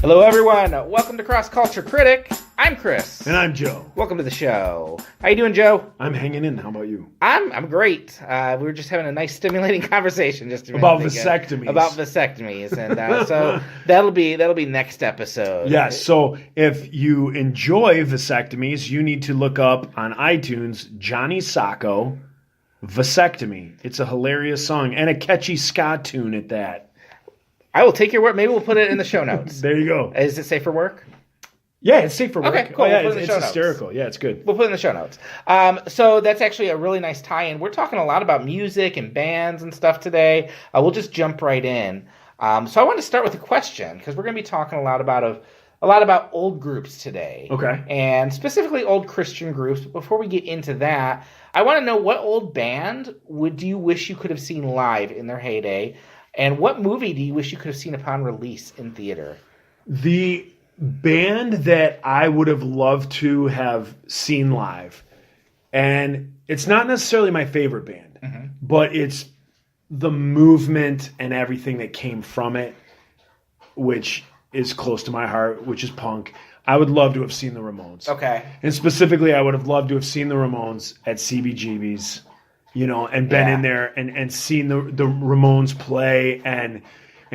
Hello, everyone. Welcome to Cross Culture Critic. I'm Chris. And I'm Joe. Welcome to the show. How you doing, Joe? I'm hanging in. How about you? I'm great. We were just having a nice, stimulating conversation just about vasectomies. About vasectomies, and so that'll be next episode. Yes. So if you enjoy vasectomies, you need to look up on iTunes Johnny Sokko Vasectomy. It's a hilarious song and a catchy ska tune at that. I will take your word. Maybe we'll put it in the show notes. There you go. Is it safe for work? Yeah, it's safe for work. Okay, cool. Oh, yeah, we'll it's hysterical. Yeah, it's good. We'll put it in the show notes. So that's actually a really nice tie-in. We're talking a lot about music and bands and stuff today. We'll just jump right in. So I want to start with a question because we're going to be talking a lot about old groups today. Okay. And specifically old Christian groups. But before we get into that, I want to know what old band do you wish you could have seen live in their heyday? And what movie do you wish you could have seen upon release in theater? The band that I would have loved to have seen live, and it's not necessarily my favorite band, but it's the movement and everything that came from it, which is close to my heart, which is punk. I would love to have seen the Ramones. Okay. And specifically, I would have loved to have seen the Ramones at CBGB's. And been in there and seen the Ramones play and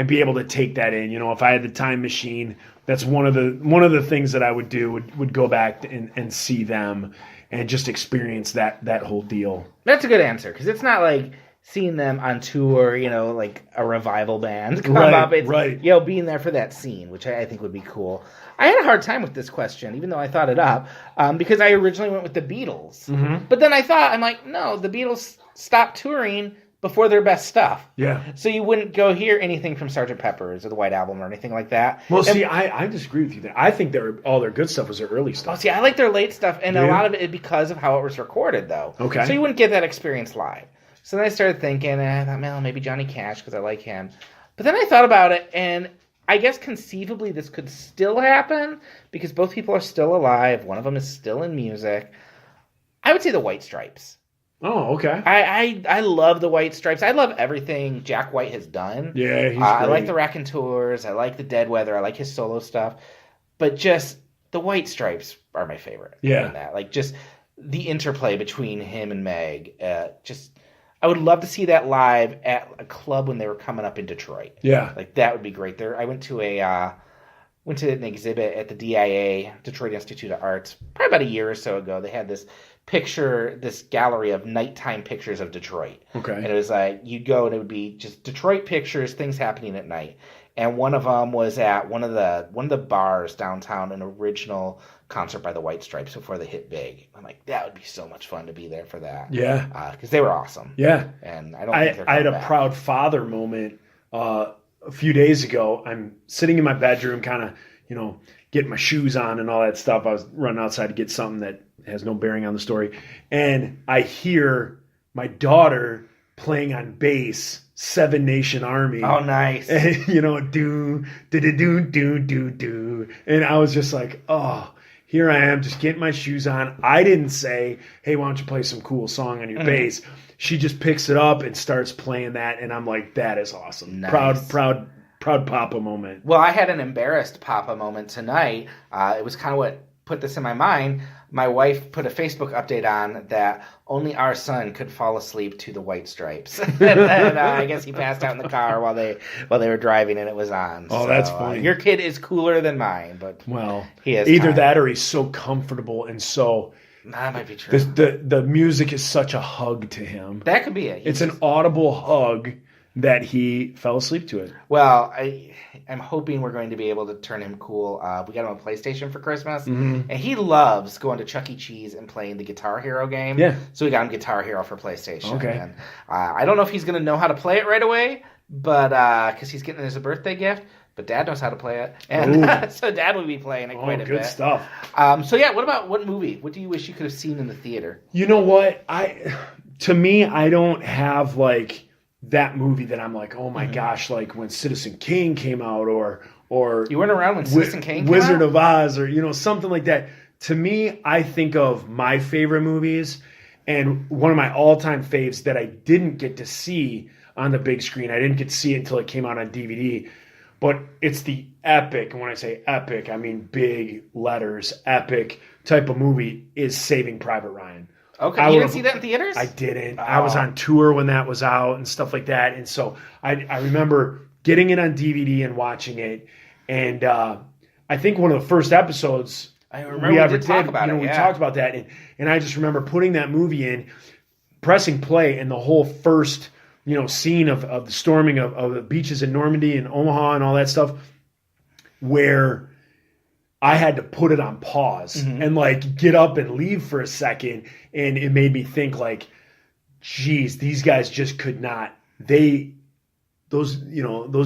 be able to take that in. If I had the time machine, that's one of the things that I would do would go back and see them and just experience that whole deal. That's a good answer because it's not like seeing them on tour, like a revival band come up. It's, being there for that scene, which I think would be cool. I had a hard time with this question, even though I thought it up, because I originally went with the Beatles. Mm-hmm. But then I'm like, no, the Beatles stopped touring before their best stuff. Yeah. So you wouldn't go hear anything from Sgt. Pepper's or the White Album or anything like that. Well, see, I disagree with you there. I think all their good stuff was their early stuff. Oh, see, I like their late stuff, and a lot of it is because of how it was recorded, though. Okay. So you wouldn't get that experience live. So then I started thinking, I thought, well, maybe Johnny Cash because I like him. But then I thought about it, and I guess conceivably this could still happen because both people are still alive. One of them is still in music. I would say the White Stripes. Oh, okay. I love the White Stripes. I love everything Jack White has done. Yeah, he's great. I like the Raconteurs. I like the Dead Weather. I like his solo stuff. But just the White Stripes are my favorite. Yeah. In that. Like just the interplay between him and Meg. I would love to see that live at a club when they were coming up in Detroit. Yeah. Like that would be great. There, I went to an exhibit at the DIA, Detroit Institute of Arts, probably about a year or so ago. They had this gallery of nighttime pictures of Detroit. Okay. And it was like, you'd go and it would be just Detroit pictures, things happening at night. And one of them was at one of the bars downtown, an original concert by the White Stripes before they hit big. I'm like, that would be so much fun to be there for that. Yeah. Because they were awesome. Yeah. And I don't think they're I had a back. proud father moment a few days ago. I'm sitting in my bedroom kind of, getting my shoes on and all that stuff. I was running outside to get something that has no bearing on the story. And I hear my daughter playing on bass, Seven Nation Army. Oh, nice. And, do, do. And I was just like, oh, here I am just getting my shoes on. I didn't say, hey, why don't you play some cool song on your bass? She just picks it up and starts playing that. And I'm like, that is awesome. Nice. Proud Papa moment. Well, I had an embarrassed Papa moment tonight. It was kind of what put this in my mind. My wife put a Facebook update on that only our son could fall asleep to the White Stripes. and I guess he passed out in the car while they were driving and it was on. Oh, so, that's funny. Your kid is cooler than mine, but he has either time. that or he's so comfortable and so... That might be true. The music is such a hug to him. That could be it. It's an audible hug that he fell asleep to it. Well, I'm hoping we're going to be able to turn him cool. We got him a PlayStation for Christmas, and he loves going to Chuck E. Cheese and playing the Guitar Hero game. Yeah. So we got him Guitar Hero for PlayStation. Okay. And, I don't know if he's going to know how to play it right away, but because he's getting it as a birthday gift. But Dad knows how to play it, and so Dad will be playing it quite a bit. Good stuff. What movie? What do you wish you could have seen in the theater? You know what? To me, I don't have like that movie that I'm like, oh my gosh, like when Citizen Kane came out, or you weren't around when Citizen Kane came Wizard out? of Oz, or something like that. To me, I think of my favorite movies, and one of my all-time faves that I didn't get to see on the big screen. I didn't get to see it until it came out on DVD. but it's the epic, and when I say epic, I mean big letters, epic type of movie is Saving Private Ryan. Okay, you didn't see that in theaters? I didn't. I was on tour when that was out and stuff like that, and so I remember getting it on DVD and watching it, and I think one of the first episodes I remember we talked about it. We talked about that, and I just remember putting that movie in, pressing play, and the whole first scene of the storming of the beaches in Normandy and Omaha and all that stuff, where I had to put it on pause and like get up and leave for a second, and it made me think like, geez, these guys just could not. Those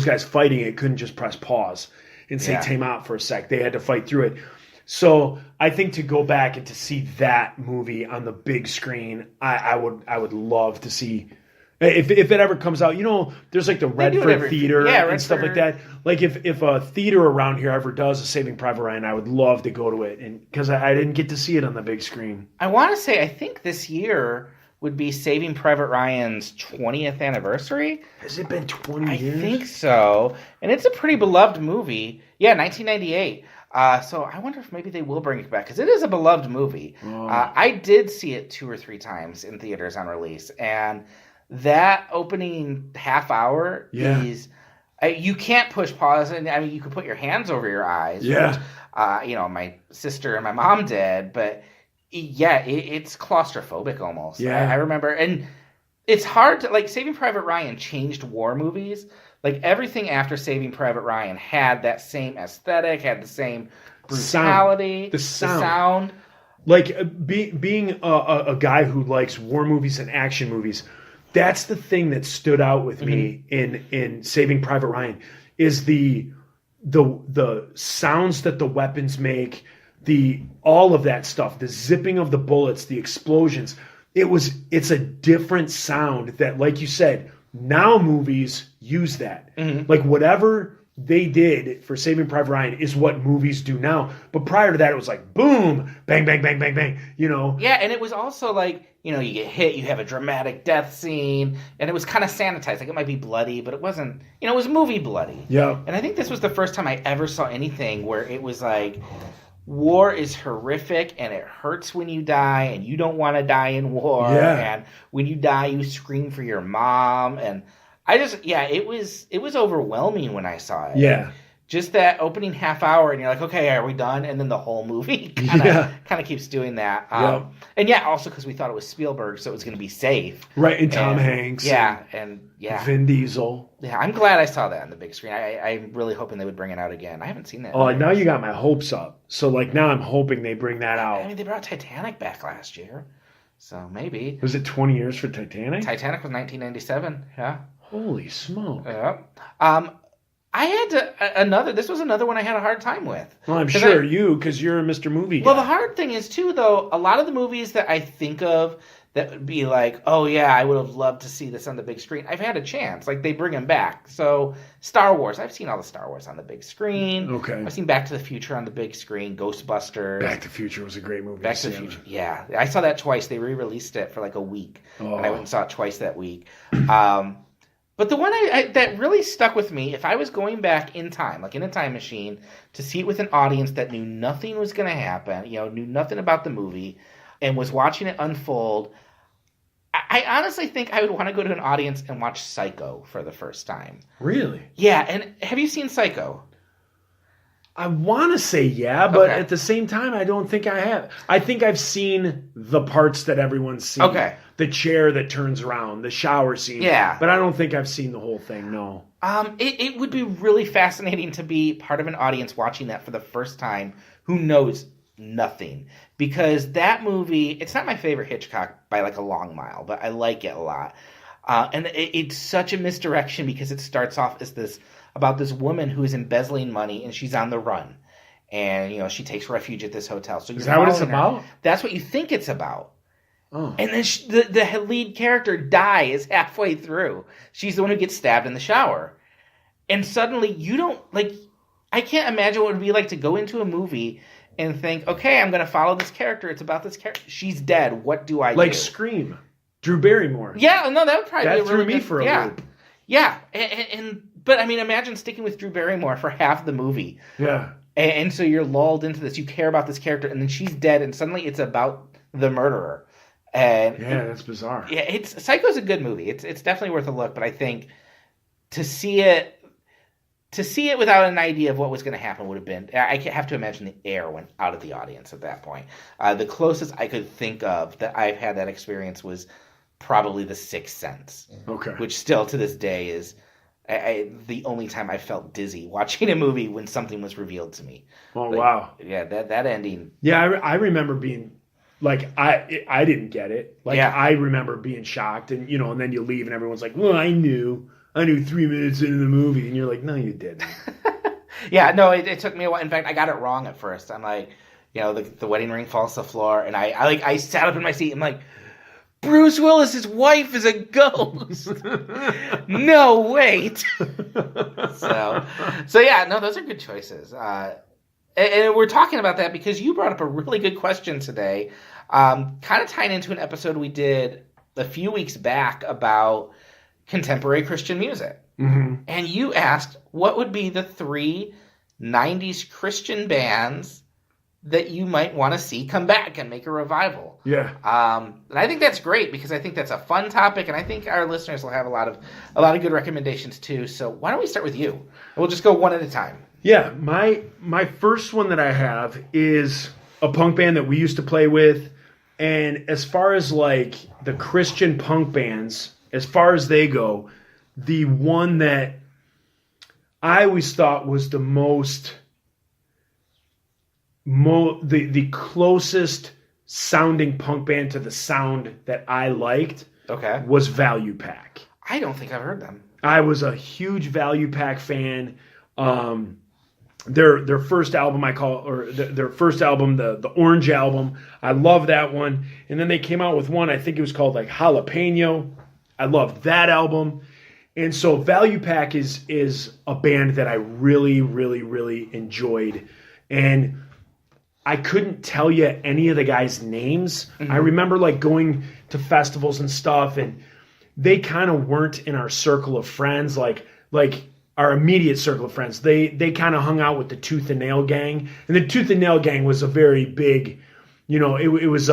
guys fighting it couldn't just press pause and say time out for a sec. They had to fight through it. So I think to go back and to see that movie on the big screen, I would love to see. If it ever comes out, there's like the Redford Theater and stuff like that. Like if a theater around here ever does a Saving Private Ryan, I would love to go to it, and because I didn't get to see it on the big screen. I want to say I think this year would be Saving Private Ryan's 20th anniversary. Has it been 20 years? I think so, and it's a pretty beloved movie. Yeah, 1998. So I wonder if maybe they will bring it back, because it is a beloved movie. Oh. I did see it 2 or 3 times in theaters on release, and that opening half hour is you can't push pause, and I mean you can put your hands over your eyes, which my sister and my mom did, but it's claustrophobic almost. I remember, and it's hard to like Saving Private Ryan changed war movies. Like everything after Saving Private Ryan had that same aesthetic, had the same brutality, the sound. Like being a guy who likes war movies and action movies. That's the thing that stood out with me in Saving Private Ryan is the sounds that the weapons make, all of that stuff, the zipping of the bullets, the explosions. It's a different sound that, like you said, now movies use that. Like whatever they did for Saving Private Ryan is what movies do now. But prior to that, it was like boom, bang, bang, bang, bang, bang. Yeah, and it was also like, you get hit, you have a dramatic death scene, and it was kind of sanitized. Like it might be bloody, but it wasn't, it was movie bloody. Yeah. And I think this was the first time I ever saw anything where it was like, war is horrific, and it hurts when you die, and you don't want to die in war. Yeah. And when you die, you scream for your mom. And it was overwhelming when I saw it. Yeah. Just that opening half hour, and you're like, okay, are we done? And then the whole movie kind of keeps doing that. And also because we thought it was Spielberg, so it was going to be safe. Right, and Tom Hanks. And Vin Diesel. Yeah, I'm glad I saw that on the big screen. I'm really hoping they would bring it out again. I haven't seen that. Oh, now you got my hopes up. So, now I'm hoping they bring that out. I mean, they brought Titanic back last year, so maybe. Was it 20 years for Titanic? Titanic was 1997, yeah. Holy smoke. Yeah. I had this was another one I had a hard time with. Well, I'm sure because you're a Mr. Movie guy. Well, the hard thing is, too, though, a lot of the movies that I think of that would be like, oh, yeah, I would have loved to see this on the big screen. I've had a chance. Like, they bring them back. So, Star Wars. I've seen all the Star Wars on the big screen. Okay. I've seen Back to the Future on the big screen. Ghostbusters. Back to the Future was a great movie. Back to the Future. Yeah. I saw that twice. They re-released it for like a week. Oh. And I went and saw it twice that week. But the one that really stuck with me, if I was going back in time, like in a time machine, to see it with an audience that knew nothing was going to happen, knew nothing about the movie, and was watching it unfold, I honestly think I would want to go to an audience and watch Psycho for the first time. Really? Yeah, and have you seen Psycho? I want to say yeah, but at the same time, I don't think I have. I think I've seen the parts that everyone's seen. Okay. The chair that turns around, the shower scene. Yeah. But I don't think I've seen the whole thing, no. It would be really fascinating to be part of an audience watching that for the first time who knows nothing. Because that movie, it's not my favorite Hitchcock by like a long mile, but I like it a lot. And it's such a misdirection because it starts off as about this woman who is embezzling money and she's on the run. And, she takes refuge at this hotel. So is that what it's about? That's what you think it's about. Oh. And then the lead character dies halfway through. She's the one who gets stabbed in the shower. And suddenly you don't, I can't imagine what it would be like to go into a movie and think, okay, I'm going to follow this character. It's about this character. She's dead. What do I do? Like Scream. Drew Barrymore. Yeah, no, that would probably be a really threw me for a loop. Yeah, and But I mean, imagine sticking with Drew Barrymore for half the movie. Yeah. And so you're lulled into this. You care about this character, and then she's dead, and suddenly it's about the murderer. And that's bizarre. Yeah, Psycho's a good movie. It's definitely worth a look. But I think to see it without an idea of what was going to happen would have been. I have to imagine the air went out of the audience at that point. The closest I could think of that I've had that experience was probably The Sixth Sense. Okay. Which still to this day is. The only time I felt dizzy watching a movie when something was revealed to me. Oh, wow. Yeah, that ending. Yeah, I remember being, like, I didn't get it. Like, I remember being shocked, and, and then you leave, and everyone's like, well, I knew 3 minutes into the movie, and you're like, no, you didn't. Yeah, no, it took me a while. In fact, I got it wrong at first. I'm like, the wedding ring falls to the floor, and I sat up in my seat, and I'm like, Bruce Willis's wife is a ghost. No, wait. So yeah, no, those are good choices. And we're talking about that because you brought up a really good question today, kind of tying into an episode we did a few weeks back about contemporary Christian music. Mm-hmm. And you asked, what would be the 3 90s Christian bands that you might want to see come back and make a revival. Yeah. And I think that's great because I think that's a fun topic, and I think our listeners will have a lot of good recommendations too. So why don't we start with you? We'll just go one at a time. Yeah, my first one that I have is a punk band that we used to play with, and as far as like the Christian punk bands, as far as they go, the one that I always thought was the most the closest sounding punk band to the sound that I liked was Value Pack. I don't think I've heard them. I was a huge Value Pack fan. Their first album their first album, the Orange album, I love that one. And then they came out with one, I think it was called like Jalapeno. I loved that album. And so Value Pack is a band that I really, really, really enjoyed. And I couldn't tell you any of the guys' names. Mm-hmm. I remember like going to festivals and stuff, and they kind of weren't in our circle of friends, like our immediate circle of friends. They kind of hung out with the Tooth and Nail gang, and the Tooth and Nail gang was a very big, it was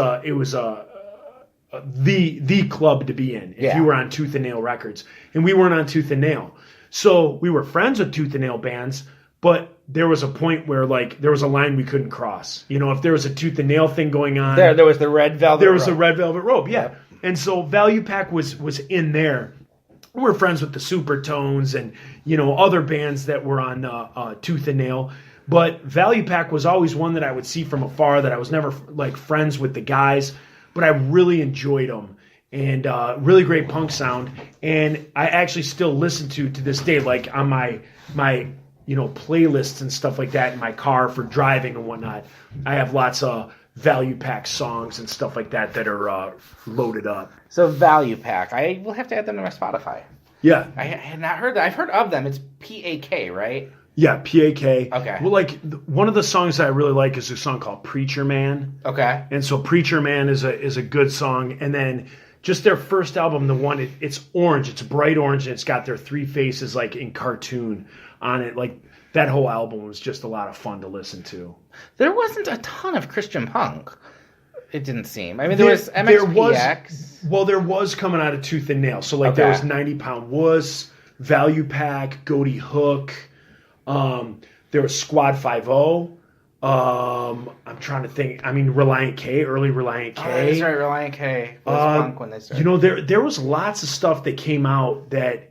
the club to be in if you were on Tooth and Nail Records, and we weren't on Tooth and Nail, so we were friends with Tooth and Nail bands. But there was a point where, like, there was a line we couldn't cross. If there was a Tooth and Nail thing going on. There was the Red Velvet Rope. There was the Red Velvet Rope, yeah. And so Value Pack was in there. We were friends with the Supertones and, other bands that were on Tooth and Nail. But Value Pack was always one that I would see from afar, that I was never, like, friends with the guys. But I really enjoyed them. And really great punk sound. And I actually still listen to this day, like, on my playlists and stuff like that in my car for driving and whatnot. I have lots of Value Pack songs and stuff like that are loaded up. So Value Pack, I will have to add them to my Spotify. Yeah. I had not heard that. I've heard of them. It's P-A-K, right? Yeah, P-A-K. Okay. Well, like, one of the songs that I really like is a song called Preacher Man. Okay. And so Preacher Man is a good song. And then just their first album, the one, it's orange. It's bright orange, and it's got their 3 faces, like, in cartoon on it. Like, that whole album was just a lot of fun to listen to. There wasn't a ton of Christian punk, it didn't seem. I mean, there was MXPX. There was coming out of Tooth and Nail. So, like, there was 90 Pound Wuss, Value Pack, Goaty Hook. There was Squad 5-0. I'm trying to think. I mean, Reliant K, early Reliant K. Oh, that's right, Reliant K was punk when they there started. was lots of stuff that came out that,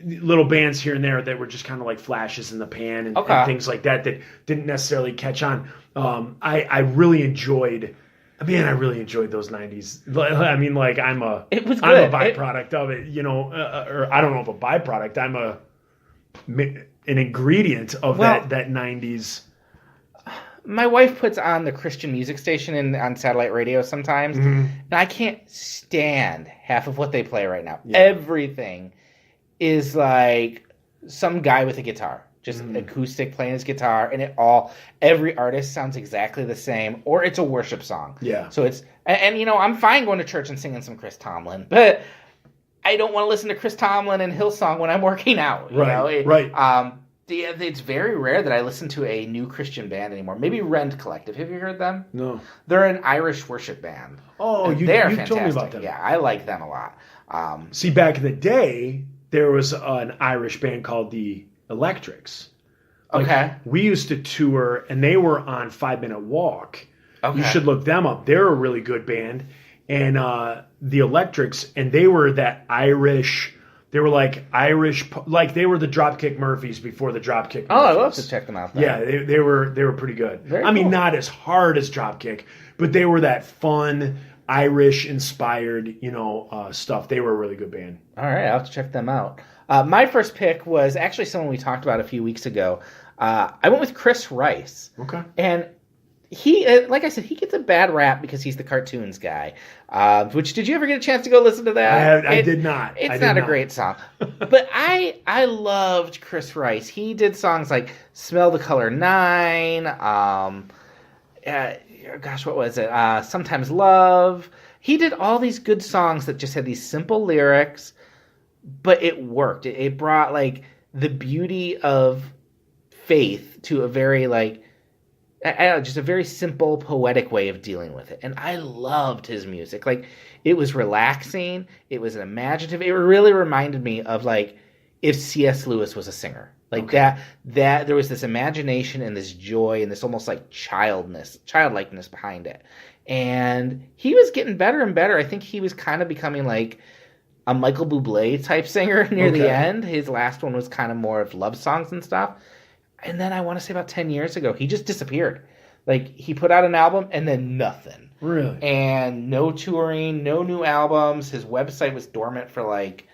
little bands here and there that were just kind of like flashes in the pan and things like that didn't necessarily catch on. I really enjoyed those 90s. I mean, like, I'm a byproduct of it, or I don't know if a byproduct. I'm an ingredient of that 90s. My wife puts on the Christian music station on satellite radio sometimes, and I can't stand half of what they play right now. Yeah. Everything is like some guy with a guitar, just acoustic playing his guitar, and every artist sounds exactly the same, or it's a worship song. Yeah. So it's, and I'm fine going to church and singing some Chris Tomlin, but I don't want to listen to Chris Tomlin and Hillsong when I'm working out. Right. It's very rare that I listen to a new Christian band anymore. Maybe Rend Collective. Have you heard them? No. They're an Irish worship band. Oh, they're you fantastic. told me about them. Yeah, I like them a lot. See, back in the day, there was an Irish band called the Electrics. Okay. We used to tour, and they were on 5 Minute Walk. Okay. You should look them up. They're a really good band. And the Electrics, and they were that Irish... They were like Irish, like they were the Dropkick Murphys before the Dropkick Murphys. Oh, I love to check them out. Yeah, they were pretty good. Very I mean, cool. not as hard as Dropkick, but they were that fun Irish inspired, stuff. They were a really good band. All right, I'll have to check them out. My first pick was actually someone we talked about a few weeks ago. I went with Chris Rice. Okay. And he, like I said, he gets a bad rap because he's the cartoons guy. Which, did you ever get a chance to go listen to that? I did not. It's not a great song. But I loved Chris Rice. He did songs like Smell the Color 9, gosh, what was it? Sometimes Love. He did all these good songs that just had these simple lyrics, but it worked. It brought, like, the beauty of faith to a very, like, I don't know, just a very simple, poetic way of dealing with it. And I loved his music. Like, it was relaxing. It was imaginative. It really reminded me of, like, if C.S. Lewis was a singer. Like, that there was this imagination and this joy and this almost, like, childlikeness behind it. And he was getting better and better. I think he was kind of becoming, like, a Michael Bublé type singer near the end. His last one was kind of more of love songs and stuff. And then I want to say about 10 years ago, he just disappeared. Like, he put out an album and then nothing. Really? And no touring, no new albums. His website was dormant for like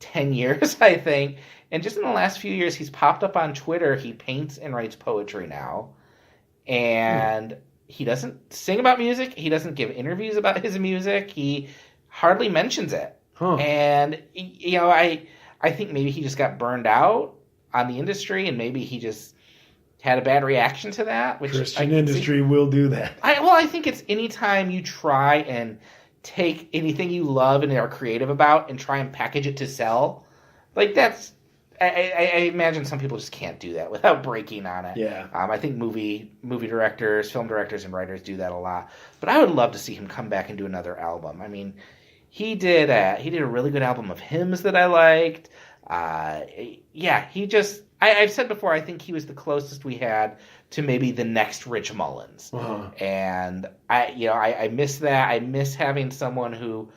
10 years, I think. And just in the last few years, he's popped up on Twitter. He paints and writes poetry now. And he doesn't sing about music. He doesn't give interviews about his music. He hardly mentions it. Huh. And, I think maybe he just got burned out on the industry, and maybe he just had a bad reaction to that. Which Christian industry will do that. I think it's anytime you try and take anything you love and are creative about and try and package it to sell, like that's... I imagine some people just can't do that without breaking on it. Yeah. I think movie directors, film directors, and writers do that a lot. But I would love to see him come back and do another album. I mean, he did a really good album of hymns that I liked. I've said before, I think he was the closest we had to maybe the next Rich Mullins. Uh-huh. And I miss that. I miss having someone who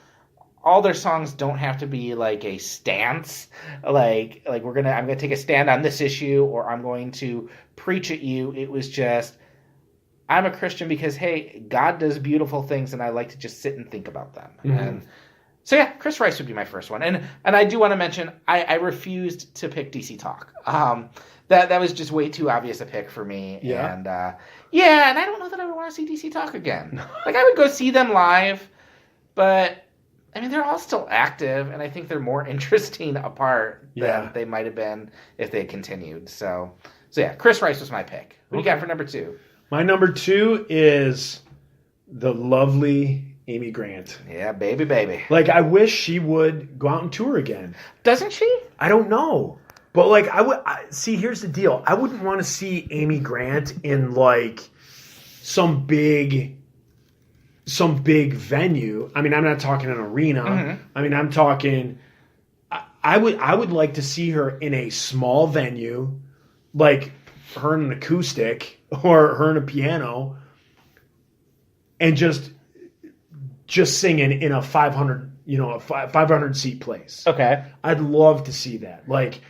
all their songs don't have to be like a stance. Like I'm gonna take a stand on this issue, or I'm going to preach at you. It was just, I'm a Christian because, hey, God does beautiful things and I like to just sit and think about them. Mm-hmm. And so yeah, Chris Rice would be my first one. And I do want to mention, I refused to pick DC Talk. That was just way too obvious a pick for me. Yeah. And and I don't know that I would want to see DC Talk again. Like, I would go see them live, but I mean, they're all still active, and I think they're more interesting apart than they might have been if they had continued. So yeah, Chris Rice was my pick. What do you got for number 2? My number 2 is the lovely Amy Grant. Yeah, baby. Like, I wish she would go out and tour again. Doesn't she? I don't know. But, like, see, here's the deal. I wouldn't want to see Amy Grant in, like, some big venue. I mean, I'm not talking an arena. Mm-hmm. I mean, I'm talking... I would like to see her in a small venue, like her in an acoustic or her in a piano, and just singing in a 500 seat place. Okay. I'd love to see that. Like,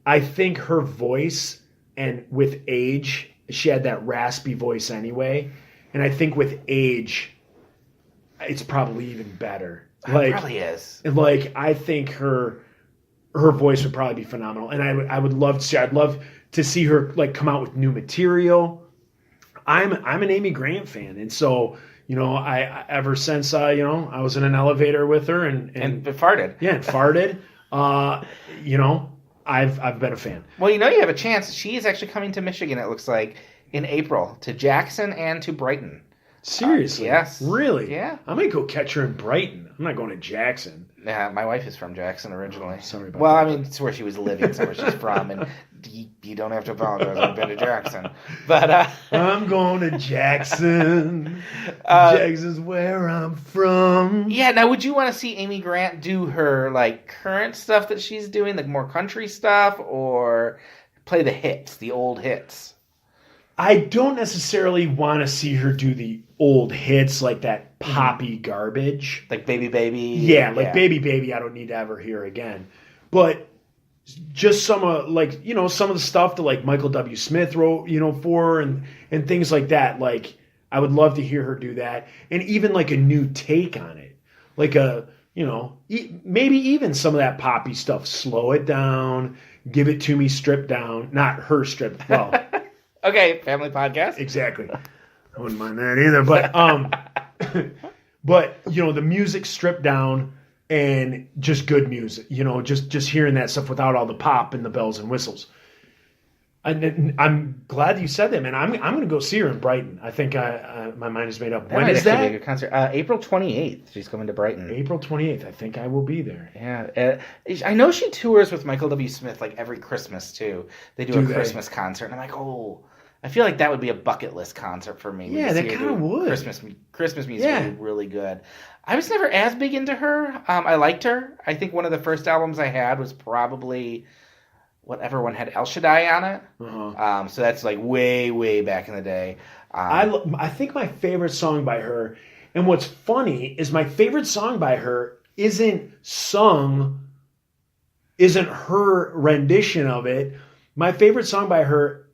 I think her voice, and with age, she had that raspy voice anyway, and I think with age, it's probably even better. It probably is. Like, I think her voice would probably be phenomenal, and I would love to see. I'd love to see her, like, come out with new material. I'm an Amy Grant fan, and so, I ever since I was in an elevator with her and farted. Yeah, and farted. I've been a fan. Well, you have a chance. She is actually coming to Michigan, it looks like, in April, to Jackson and to Brighton. Seriously? Yes. Really? Yeah. I'm going to go catch her in Brighton. I'm not going to Jackson. Yeah, my wife is from Jackson originally. Sorry about well, that. I mean, it's where she was living. It's not where she's from. And you don't have to apologize. I've been to Jackson. But I'm going to Jackson. Jackson's where I'm from. Yeah, now would you want to see Amy Grant do her, like, current stuff that she's doing, like more country stuff, or play the hits, the old hits? I don't necessarily want to see her do the old hits, like that poppy garbage. Like Baby Baby? Yeah, like Baby Baby I don't need to ever hear again. But just some of, like, you know, some of the stuff that, like, Michael W. Smith wrote, you know, for her and things like that. Like, I would love to hear her do that. And even, like, a new take on it. Like a, you know, maybe even some of that poppy stuff. Slow it down. Give it to me stripped down. Not her stripped. Well... Okay, family podcast. Exactly. I wouldn't mind that either. But but you know, the music stripped down and just good music. You know, just hearing that stuff without all the pop and the bells and whistles. And I'm glad you said that, man. I'm going to go see her in Brighton. I think my mind is made up. When is that? Be a good concert. April 28th. She's coming to Brighton. April 28th. I think I will be there. Yeah. I know she tours with Michael W. Smith like every Christmas too. They do a Christmas concert, and I'm like, oh. I feel like that would be a bucket list concert for me. Yeah, that kind of would. Christmas music would be really good. I was never as big into her. I liked her. I think one of the first albums I had was probably whatever one had El Shaddai on it. Uh-huh. So that's like way, way back in the day. I think my favorite song by her, and what's funny is my favorite song by her isn't her rendition of it. My favorite song by her,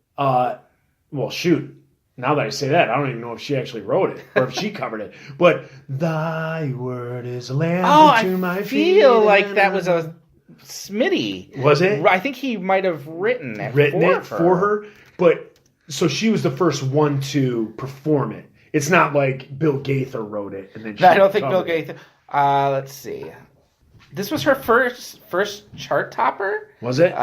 well, shoot. Now that I say that, I don't even know if she actually wrote it or if she covered it. But thy word is a lamp to my feet. I feel like that was a Smitty. Was it? I think he might have written it for her. But so she was the first one to perform it. It's not like Bill Gaither wrote it and then she I don't think Bill Gaither. Let's see. This was her first chart topper. Was it?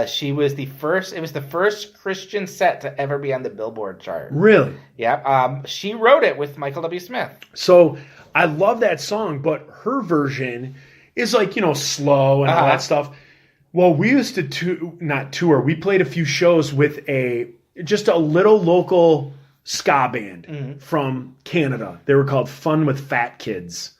She was the first. It was the first Christian set to ever be on the Billboard chart. Really? Yeah. She wrote it with Michael W. Smith. So I love that song, but her version is like, you know, slow and all that stuff. Well, we used to not tour. We played a few shows with just a little local ska band from Canada. They were called Fun with Fat Kids.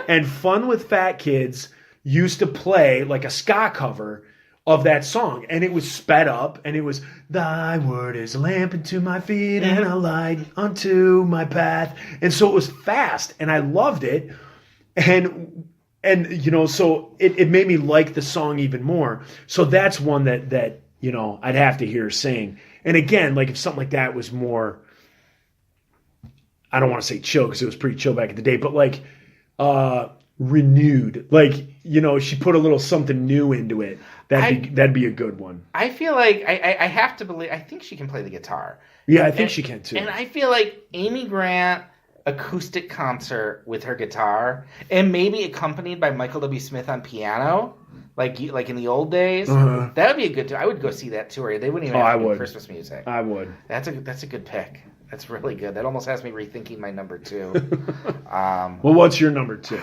And Fun with Fat Kids used to play like a ska cover of that song, and it was sped up, and it was thy word is a lamp unto my feet and a light unto my path. And so it was fast, and I loved it. And you know, so it made me like the song even more. So that's one that you know, I'd have to hear her sing. And again, like if something like that was more, I don't want to say chill because it was pretty chill back in the day, but like renewed, like, you know, she put a little something new into it. That'd be a good one. I feel like I have to believe. I think she can play the guitar. Yeah, I think she can too. And I feel like Amy Grant acoustic concert with her guitar, and maybe accompanied by Michael W. Smith on piano, like in the old days. That would be a good. I would go see that tour. They wouldn't even have to do Christmas music. I would. That's a good pick. That's really good. That almost has me rethinking my number 2. Well, what's your number 2?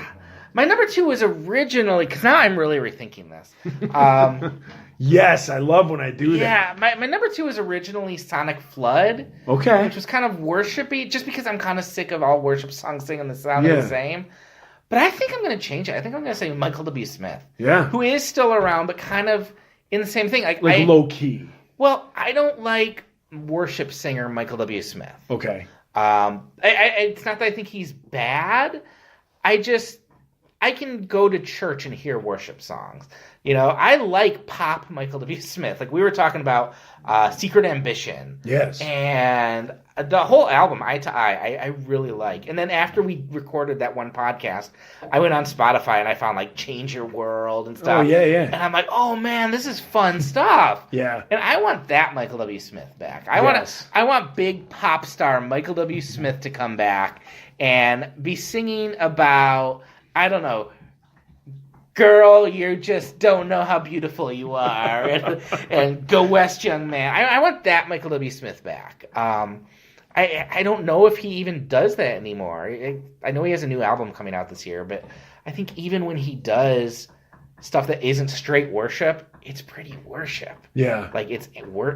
My number 2 was originally, because now I'm really rethinking this. Yes, I love when I do that. Yeah, my number 2 was originally Sonic Flood. Okay. Which was kind of worshipy, just because I'm kind of sick of all worship songs singing the sound of the same. But I think I'm going to change it. I think I'm going to say Michael W. Smith. Yeah. Who is still around, but kind of in the same thing. Like low key. Well, I don't like worship singer Michael W. Smith. Okay. It's not that I think he's bad. I can go to church and hear worship songs. You know, I like pop Michael W. Smith. Like we were talking about Secret Ambition. Yes. And the whole album, Eye to Eye, I really like. And then after we recorded that one podcast, I went on Spotify and I found like Change Your World and stuff. Oh, yeah, yeah. And I'm like, oh man, this is fun stuff. Yeah. And I want that Michael W. Smith back. I want big pop star Michael W. Smith to come back and be singing about, I don't know, girl, you just don't know how beautiful you are, and go west, young man. I want that Michael W. Smith back. I don't know if he even does that anymore. I know he has a new album coming out this year, but I think even when he does stuff that isn't straight worship, it's pretty worship. Yeah. Like it's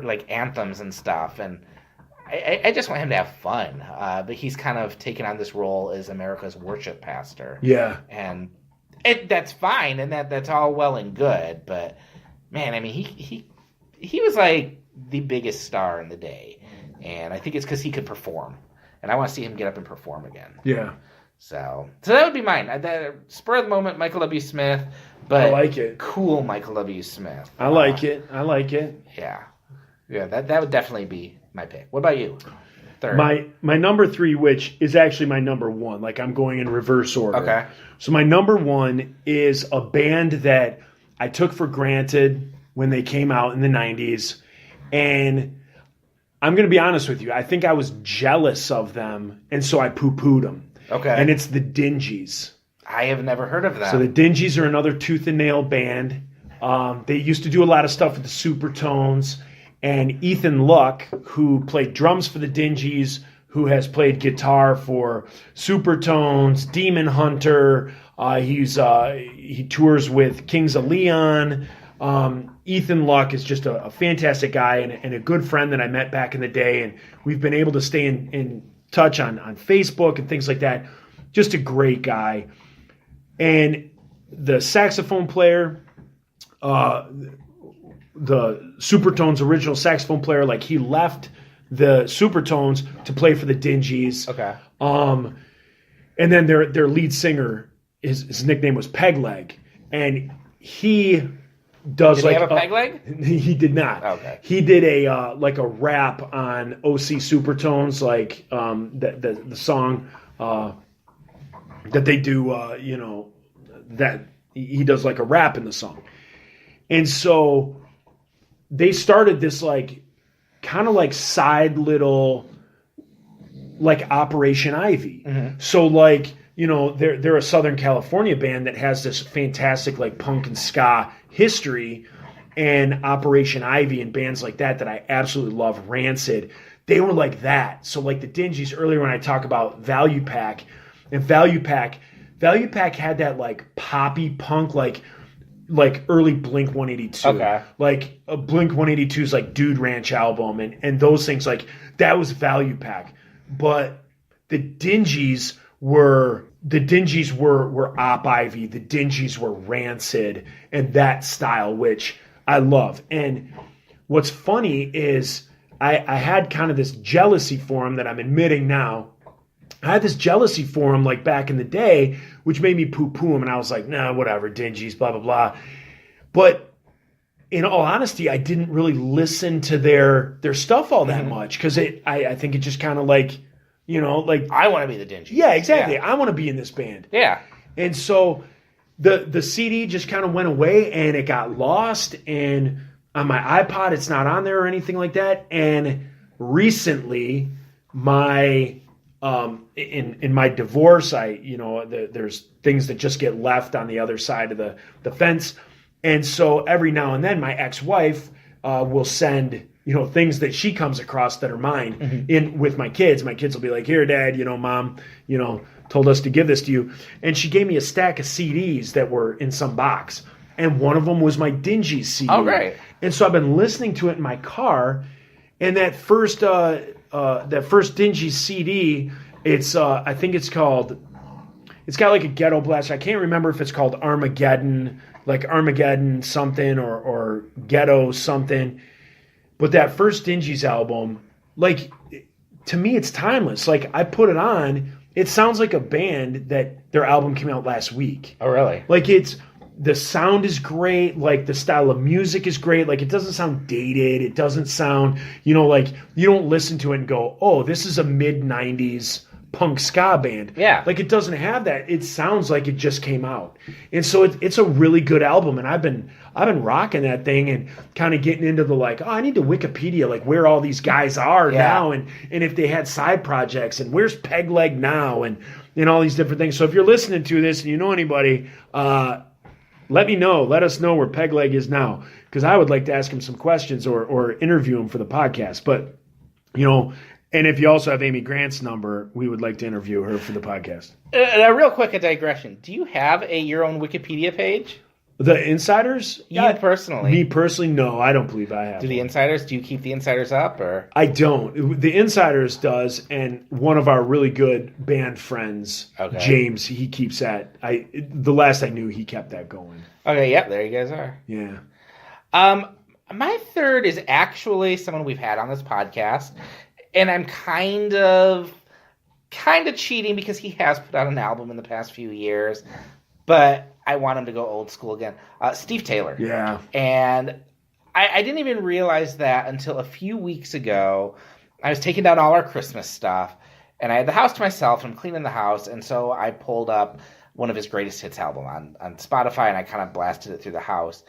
like anthems and stuff. And I just want him to have fun. But he's kind of taken on this role as America's worship pastor. Yeah. And that's fine, and that's all well and good. But man, I mean, he was like the biggest star in the day, and I think it's because he could perform, and I want to see him get up and perform again. Yeah. So that would be mine. Spur of the moment, Michael W. Smith, but I like it. Cool, Michael W. Smith. I like it. Yeah, that would definitely be my pick. What about you? Third. My number 3, which is actually my number 1, like I'm going in reverse order. Okay. So my number 1 is a band that I took for granted when they came out in the 90s. And I'm going to be honest with you. I think I was jealous of them, and so I poo-pooed them. Okay. And it's the Dingees. I have never heard of them. So the Dingees are another Tooth and Nail band. They used to do a lot of stuff with the Supertones. And Ethan Luck, who played drums for the Dingees, who has played guitar for Supertones, Demon Hunter. He tours with Kings of Leon. Ethan Luck is just a fantastic guy and a good friend that I met back in the day. And we've been able to stay in touch on Facebook and things like that. Just a great guy. And the saxophone player, the Supertones original saxophone player, like he left the Supertones to play for the Dingees. Okay. And then their lead singer, his nickname was Pegleg, and he does did he have a peg leg? He did not. Okay. He did a like a rap on OC Supertones, like the song that they do. That he does like a rap in the song, and so they started this like kind of like side little like Operation Ivy. Mm-hmm. So like, they're a Southern California band that has this fantastic like punk and ska history, and Operation Ivy and bands like that I absolutely love, Rancid, they were like that. So like the Dingees, earlier when I talk about Value Pack, and Value Pack had that like poppy punk, like early Blink 182. Okay. Like Blink 182's like Dude Ranch album and those things, like that was Value Pack. But the Dingees were Op Ivy, the Dingees were Rancid, and that style, which I love. And what's funny is I had kind of this jealousy for him that I'm admitting now. I had this jealousy for him like back in the day, which made me poo-poo him, and I was like, nah, whatever, Dingees, blah, blah, blah. But in all honesty, I didn't really listen to their stuff all that much, because I think it just kind of like, like... I want to be the Dingees. Yeah, exactly. Yeah. I want to be in this band. Yeah. And so the CD just kind of went away, and it got lost, and on my iPod, it's not on there or anything like that. And recently, my... in my divorce, there's things that just get left on the other side of the fence. And so every now and then my ex-wife will send, things that she comes across that are mine in with my kids. My kids will be like, here, Dad, Mom, told us to give this to you. And she gave me a stack of CDs that were in some box. And one of them was my Dingees CD. Oh, right. And so I've been listening to it in my car. And that first Dingees CD, I think it's got like a ghetto blast. I can't remember if it's called Armageddon, like Armageddon something or Ghetto something. But that first Dingees album, like, to me, it's timeless. Like, I put it on, it sounds like a band that their album came out last week. Oh, really? Like, the sound is great. Like, the style of music is great. Like, it doesn't sound dated. It doesn't sound, like, you don't listen to it and go, oh, this is a mid-90s punk ska band. Yeah. Like, it doesn't have that. It sounds like it just came out. And so it's a really good album. And I've been rocking that thing and kind of getting into the like, oh, I need to Wikipedia, like, where all these guys are now. And if they had side projects, and where's Pegleg now, and all these different things. So if you're listening to this and you know anybody, let me know. Let us know where Pegleg is now, because I would like to ask him some questions or interview him for the podcast. But, And if you also have Amy Grant's number, we would like to interview her for the podcast. Real quick, a digression. Do you have your own Wikipedia page? The Insiders? You personally? Me personally, no. I don't believe I have. Do you keep the Insiders up? Or I don't. The Insiders does, and one of our really good band friends, James, he keeps that. The last I knew, he kept that going. Okay, yep, there you guys are. Yeah. My third is actually someone we've had on this podcast. And I'm kind of cheating because he has put out an album in the past few years, but I want him to go old school again. Steve Taylor. Yeah. And I didn't even realize that until a few weeks ago. I was taking down all our Christmas stuff, and I had the house to myself, and I'm cleaning the house, and so I pulled up one of his greatest hits album on Spotify, and I kind of blasted it through the house.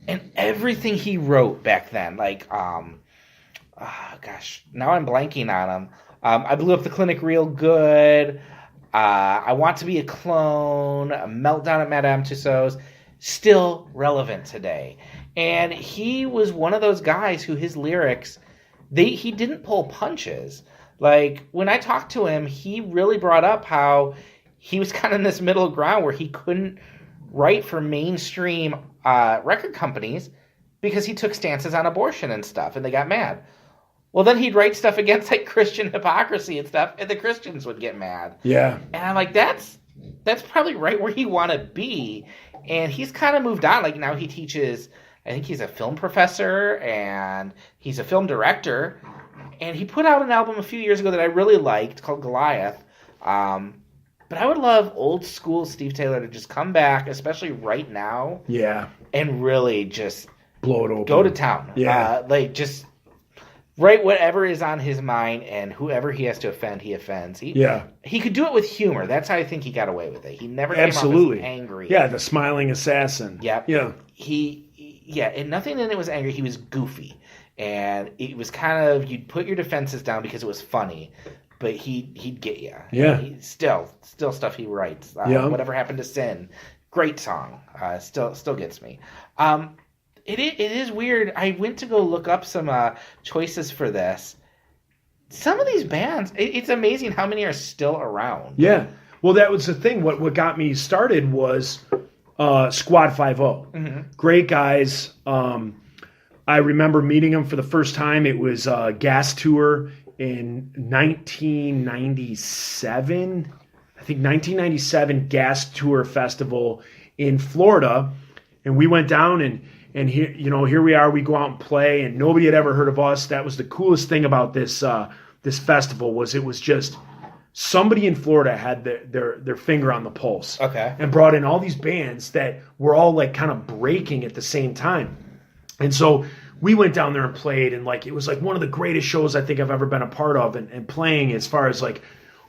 And everything he wrote back then, like... now I'm blanking on him. I blew up the clinic real good. I want to be a clone. A meltdown at Madame Tussauds. Still relevant today. And he was one of those guys who his lyrics, he didn't pull punches. Like, when I talked to him, he really brought up how he was kind of in this middle ground where he couldn't write for mainstream record companies because he took stances on abortion and stuff, and they got mad. Well, then he'd write stuff against like Christian hypocrisy and stuff, and the Christians would get mad. Yeah. And I'm like, that's probably right where you want to be. And he's kind of moved on. Like, now he teaches, I think he's a film professor, and he's a film director. And he put out an album a few years ago that I really liked called Goliath. But I would love old school Steve Taylor to just come back, especially right now. Yeah. And really just blow it open. Go to town. Yeah. Just write whatever is on his mind, and whoever he has to offend, he offends. He could do it with humor. That's how I think he got away with it. He never came off as angry. Yeah, the smiling assassin. Yep. Yeah. And nothing in it was angry. He was goofy. And it was kind of, you'd put your defenses down because it was funny, but he'd get you. Yeah. Still stuff he writes. Whatever Happened to Sin. Great song. Still gets me. It is weird. I went to go look up some choices for this. Some of these bands, it's amazing how many are still around. Yeah. Well, that was the thing. What got me started was Squad 5-0. Mm-hmm. Great guys. I remember meeting them for the first time. It was a gas tour in 1997. I think 1997 Gas Tour Festival in Florida. And we went down and here we are. We go out and play, and nobody had ever heard of us. That was the coolest thing about this festival was it was just somebody in Florida had their finger on the pulse. Okay. And brought in all these bands that were all like kind of breaking at the same time. And so we went down there and played, and like it was like one of the greatest shows I think I've ever been a part of, and playing as far as like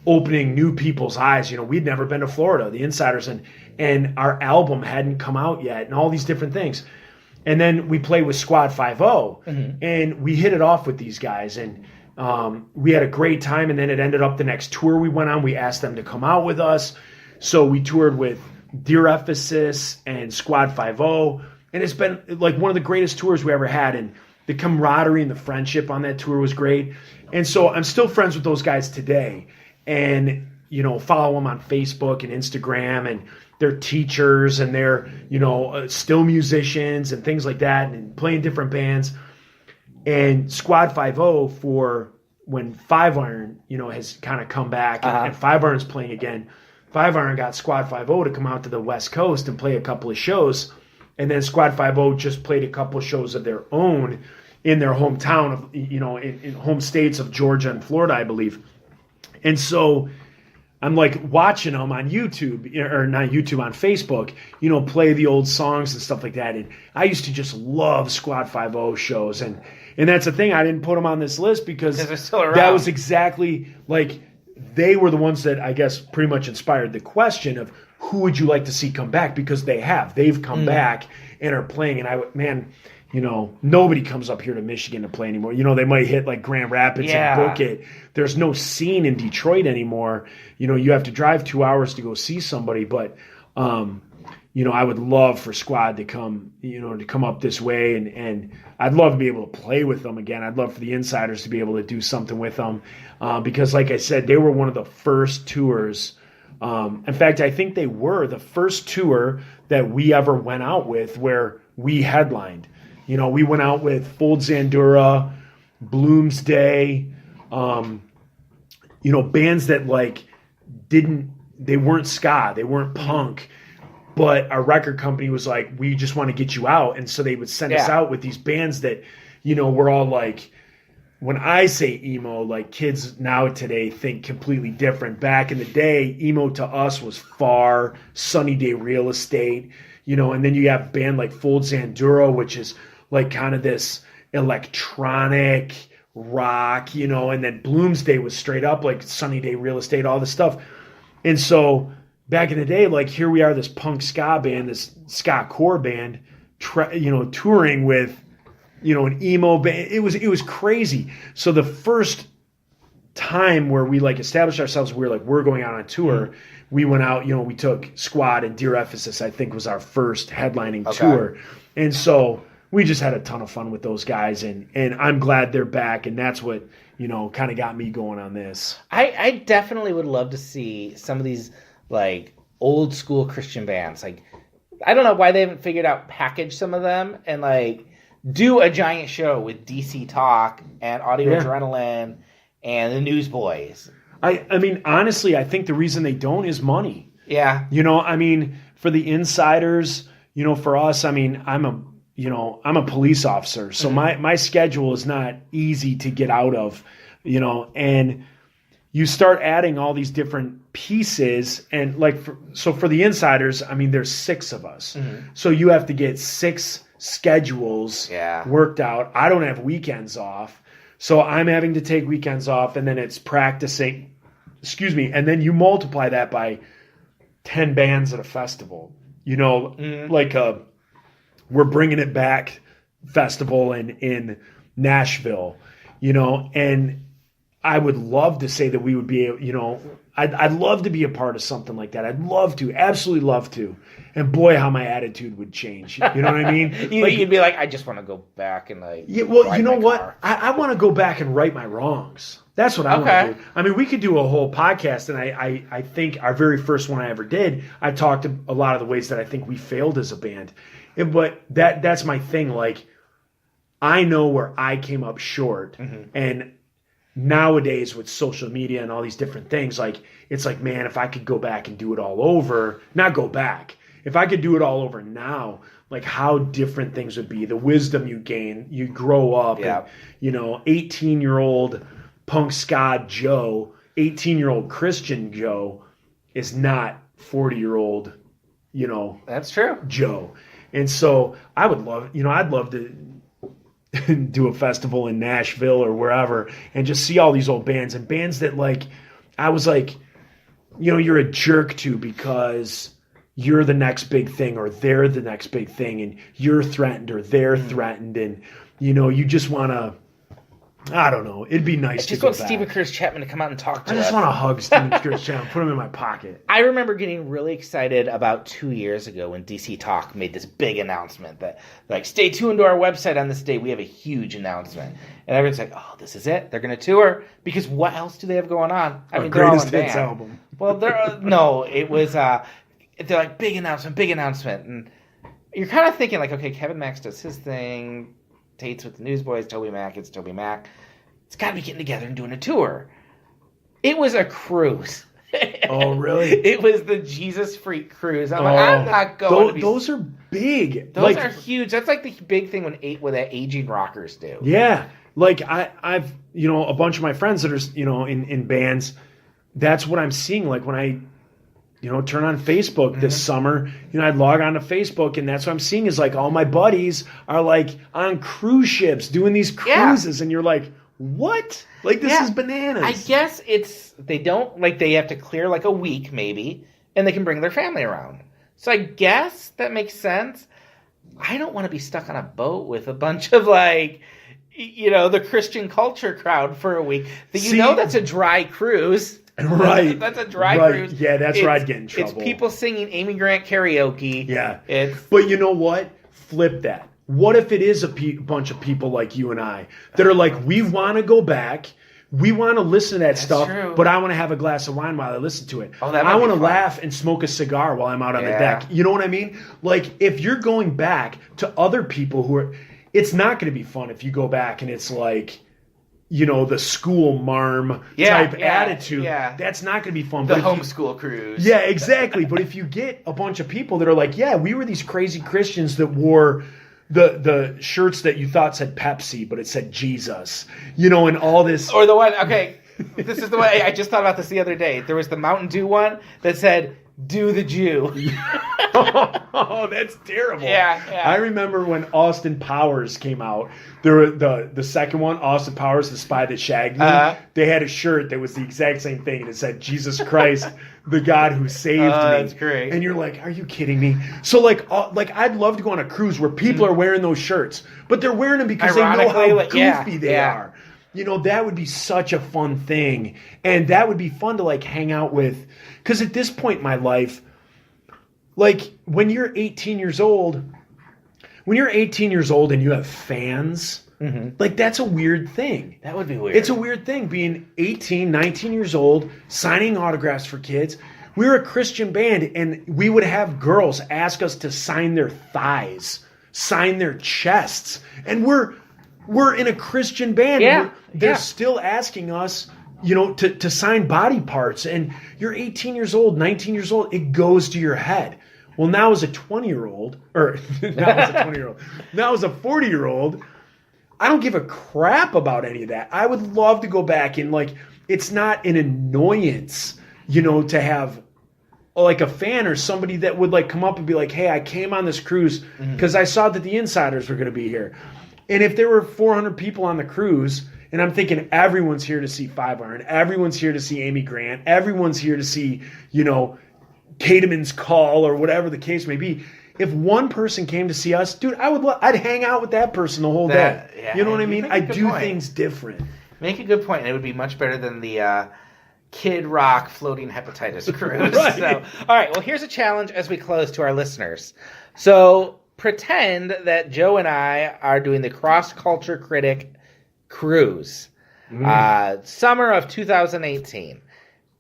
opening new people's eyes. We'd never been to Florida, the Insiders, and our album hadn't come out yet, and all these different things. And then we played with Squad 5-0, mm-hmm. and we hit it off with these guys, and we had a great time. And then it ended up the next tour we went on, we asked them to come out with us. So we toured with Dear Ephesus and Squad 5-0, and it's been like one of the greatest tours we ever had. And the camaraderie and the friendship on that tour was great. And so I'm still friends with those guys today, and follow them on Facebook and Instagram, and they're teachers, and they're still musicians and things like that, and playing different bands. And Squad 5-0, for when 5 Iron has kind of come back, and 5 Iron's playing again. 5 Iron got Squad 5-0 to come out to the West Coast and play a couple of shows, and then Squad 5-0 just played a couple of shows of their own in their hometown of in home states of Georgia and Florida, I believe. And so I'm like watching them on YouTube, or not YouTube, on Facebook, play the old songs and stuff like that. And I used to just love Squad 5-0 shows. And that's the thing. I didn't put them on this list because they're still around. That was exactly like they were the ones that I guess pretty much inspired the question of who would you like to see come back, because they've come back and are playing. And nobody comes up here to Michigan to play anymore. They might hit like Grand Rapids and book it. There's no scene in Detroit anymore. You have to drive 2 hours to go see somebody. But, I would love for Squad to come, to come up this way, and I'd love to be able to play with them again. I'd love for the Insiders to be able to do something with them because, like I said, they were one of the first tours. In fact, I think they were the first tour that we ever went out with where we headlined. We went out with Fold Zandura, Bloomsday, bands that they weren't ska, they weren't punk. But our record company was like, we just want to get you out. And so they would send us out with these bands that, were all like, when I say emo, like kids now today think completely different. Back in the day, emo to us was Far, Sunny Day Real Estate, and then you have a band like Fold Zandura, which is like kind of this electronic rock, and then Bloomsday was straight up like Sunny Day Real Estate, all this stuff. And so back in the day, like here we are, this punk ska band, this ska core band, touring with, an emo band. It was crazy. So the first time where we like established ourselves, we were like, we're going out on tour. Mm-hmm. We went out, we took Squad and Dear Ephesus, I think was our first headlining tour. And so we just had a ton of fun with those guys, and I'm glad they're back, and that's what, kind of got me going on this. I definitely would love to see some of these like old school Christian bands. Like, I don't know why they haven't figured out package some of them and like do a giant show with DC Talk and Audio Adrenaline and the Newsboys. I mean, honestly, I think the reason they don't is money. Yeah. For the Insiders, for us, I'm a police officer, so my schedule is not easy to get out of, and you start adding all these different pieces, and for the Insiders, there's 6 of us, so you have to get 6 schedules worked out. I don't have weekends off, so I'm having to take weekends off, and then it's practicing. And then you multiply that by 10 bands at a festival. We're bringing it back festival in Nashville, and I would love to say that we would be, I'd love to be a part of something like that. I'd love to, absolutely love to. And boy, how my attitude would change. You know what I mean? You'd be like, I just want to go back and you know what? I want to go back and right my wrongs. That's what I want to do. We could do a whole podcast, and I think our very first one I ever did, I talked a lot of the ways that I think we failed as a band. But that's my thing. Like, I know where I came up short, and nowadays with social media and all these different things, like it's like, man, if I could go back and do it all over, not go back. If I could do it all over now, like how different things would be. The wisdom you gain, you grow up, and 18-year-old punk ska Joe, 18-year-old Christian Joe is not 40-year-old, That's true. Joe. And so I would love, I'd love to do a festival in Nashville or wherever and just see all these old bands and bands that like, I was like, you're a jerk to because you're the next big thing or they're the next big thing and you're threatened or they're threatened and, you just want to, I don't know. It'd be nice to go back. I just want Stephen Curtis Chapman to come out and talk to us. I just want to hug Stephen Curtis Chapman, put him in my pocket. I remember getting really excited about 2 years ago when DC Talk made this big announcement that, like, stay tuned to our website on this day. We have a huge announcement. And everyone's like, oh, this is it? They're going to tour? Because what else do they have going on? They're all in band. Album. Well, no, it was, they're like, big announcement. And you're kind of thinking, like, okay, Kevin Max does his thing. Tate's with the Newsboys, Toby Mac, it's Toby Mac. It's got to be getting together and doing a tour. It was a cruise. Oh, really? It was the Jesus Freak cruise. I'm like, I'm not going. Those are big. Those are huge. That's like the big thing what that aging rockers do. Yeah, like I've a bunch of my friends that are in bands. That's what I'm seeing. Like when I turn on Facebook this summer, I'd log on to Facebook and that's what I'm seeing is like all my buddies are like on cruise ships doing these cruises and you're like, what? Like this is bananas. I guess they have to clear like a week maybe and they can bring their family around. So I guess that makes sense. I don't want to be stuck on a boat with a bunch of the Christian culture crowd for a week. That's a dry cruise. Right. That's a dry cruise. Yeah, that's where I'd get in trouble. It's people singing Amy Grant karaoke. Yeah. But you know what? Flip that. What if it is a bunch of people like you and I that are like, we want to go back. We want to listen to that stuff, but I want to have a glass of wine while I listen to it. I want to laugh and smoke a cigar while I'm out on the deck. You know what I mean? Like, if you're going back to other people who are... It's not going to be fun if you go back and it's like, you know, the school marm type attitude. Yeah. That's not going to be fun. The homeschool cruise. Yeah, exactly. But if you get a bunch of people that are like, yeah, we were these crazy Christians that wore... The shirts that you thought said Pepsi, but it said Jesus, you know, and all this. Or the one, okay, this is the one, I just thought about this the other day. There was the Mountain Dew one that said, "Do the Jew." Oh, that's terrible. Yeah. I remember when Austin Powers came out. There were the second one, Austin Powers, the spy that shagged me. They had a shirt that was the exact same thing, and it said, "Jesus Christ, the God who saved me." That's great. And you're like, "Are you kidding me?" So like I'd love to go on a cruise where people are wearing those shirts, but they're wearing them because they know how goofy they are. You know, that would be such a fun thing, and that would be fun to like hang out with. Because at this point in my life, like when you're 18 years old. When you're 18 years old and you have fans, like that's a weird thing. That would be weird. It's a weird thing being 18, 19 years old, signing autographs for kids. We were a Christian band and we would have girls ask us to sign their thighs, sign their chests. And we're in a Christian band. Yeah. They're still asking us, you know, to sign body parts. And you're 18 years old, 19 years old. It goes to your head. Well, now as a 20-year-old, or now as a 20-year-old, now as a 40-year-old, I don't give a crap about any of that. I would love to go back and, like, it's not an annoyance, you know, to have, like, a fan or somebody that would, like, come up and be like, hey, I came on this cruise because I saw that the insiders were going to be here. And if there were 400 people on the cruise, and I'm thinking everyone's here to see Five Iron, everyone's here to see Amy Grant, everyone's here to see, you know, Caedmon's Call or whatever the case may be. If one person came to see us, dude, I'd hang out with that person the whole day. Yeah, you know what I mean? I do things different. Make a good point, and it would be much better than the Kid Rock floating hepatitis cruise. Right. So, all right, well, here's a challenge as we close to our listeners. So pretend that Joe and I are doing the CROSS.CULTURE.CRITIC cruise, summer of 2018.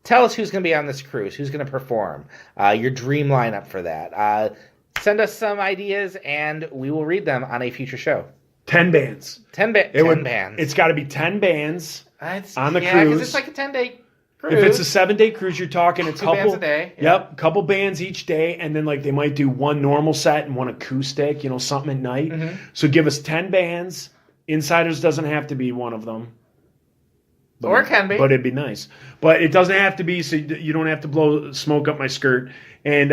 Tell us who's going to be on this cruise, who's going to perform, your dream lineup for that. Send us some ideas, and we will read them on a future show. 10 bands. 10 bands. It's got to be 10 bands on the cruise. Yeah, because it's like a 10-day cruise. If it's a 7-day cruise, you're talking a couple bands a day. Yep, couple bands each day, and then like they might do one normal set and one acoustic, you know, something at night. So give us 10 bands. Insiders doesn't have to be one of them. Or it can be. But it'd be nice. But it doesn't have to be, so you don't have to blow smoke up my skirt. And,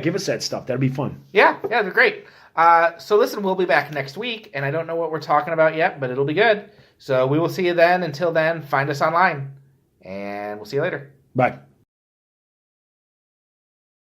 give us that stuff. That'd be fun. Yeah, they're great. So listen, we'll be back next week, and I don't know what we're talking about yet, but it'll be good. So we will see you then. Until then, find us online, and we'll see you later. Bye.